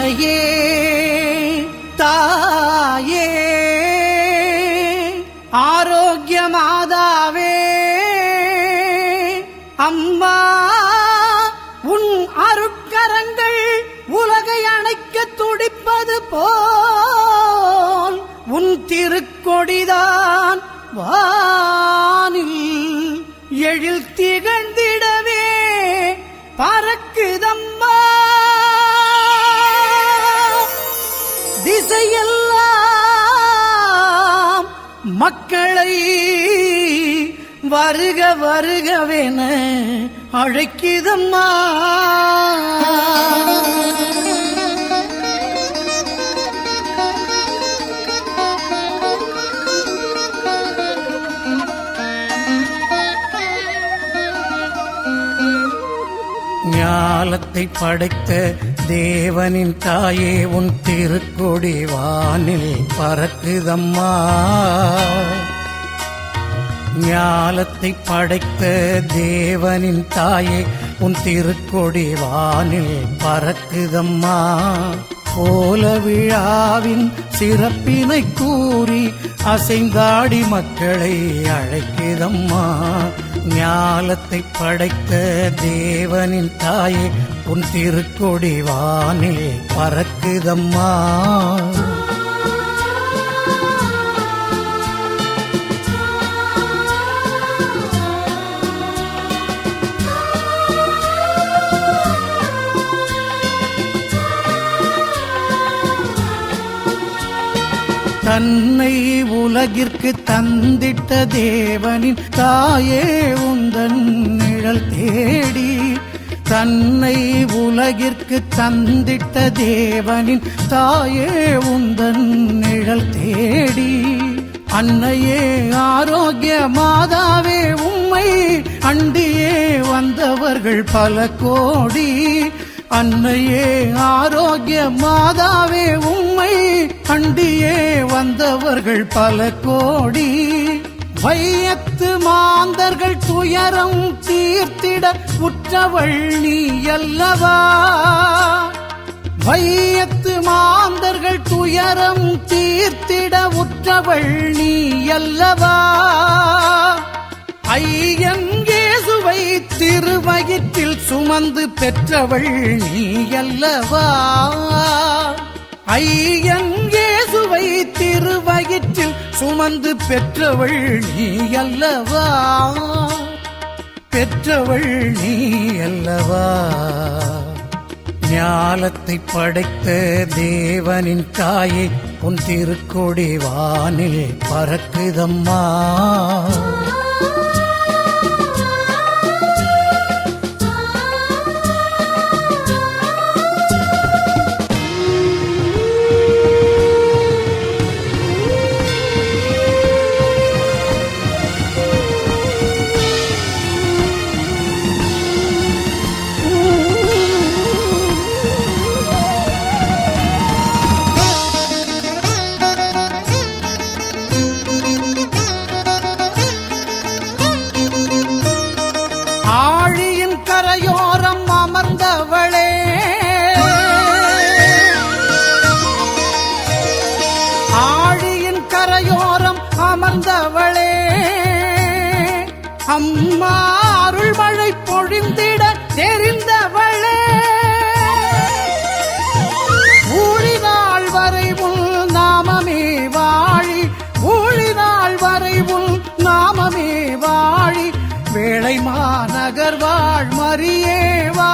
அன்னையே தாயே ஆரோக்கிய மாதாவே அம்மா உன் அருட்கரங்கள் உலகை அணைக்க துடிப்பது போல் உன் திருக்கொடிதான் வானில் எழில் திகழ்ந்திடவே பறக்குதம்மா. திசையெல்லாம் மக்களை வருக வருகவென அழைக்குதம்மா. ஞாலத்தை படைத்த தேவனின் தாயே உன் திருக்கொடி வானில் பறக்குதம்மா. ஞாலத்தை படைத்த தேவனின் தாயே உன் திருக்கொடி வானில் பறக்குதம்மா. கோல விழாவின் சிறப்பினை கூறி அசைந்தாடி மக்களை அழைக்குதம்மா. ஞாலத்தை படைத்த தேவனின் தாயே உன் திருக்கொடி வானில் பறக்குதம்மா. தன்னை உலகிற்கு தந்திட்ட தேவனின் தாயே உந்தன் நிழல் தேடி. தன்னை உலகிற்கு தந்திட்ட தேவனின் தாயே உந்தன் நிழல் தேடி. அன்னையே ஆரோக்கிய மாதாவே உம்மை அண்டியே வந்தவர்கள் பல கோடி. அன்னையே ஆரோக்கிய மாதாவே உம்மை அண்டியே வந்தவர்கள் பல கோடி. வையத்து மாந்தர்கள் துயரம் தீர்த்திட உற்றவள் நீ அல்லவா. வையத்து மாந்தர்கள் துயரம் தீர்த்திட உற்றவள் நீ அல்லவா. ஐயன் இயேசுவை திருவயிற்றில் சுமந்து பெற்றவள் நீ அல்லவா. ஐயன் இயேசுவை திருவயிற்றில் சுமந்து பெற்றவள் நீ அல்லவா. பெற்றவள் நீ அல்லவா. ஞாலத்தை படைத்த தேவனின் தாயே உன் திருக்கொடி வானில் பறக்குதம்மா. ஆழியின் கரையோரம் அமர்ந்தவளே ஆழியின் கரையோரம் அமர்ந்தவளே அம்மா அருள்மழை பொழிந்திட தெரிந்தவளே. ஊழினாள் வரை உன் நாமமே வாழி. ஊழினாள் வரை உன் நாமமே வாழி. வேளை மாநகர் வாழ் மரியே வா.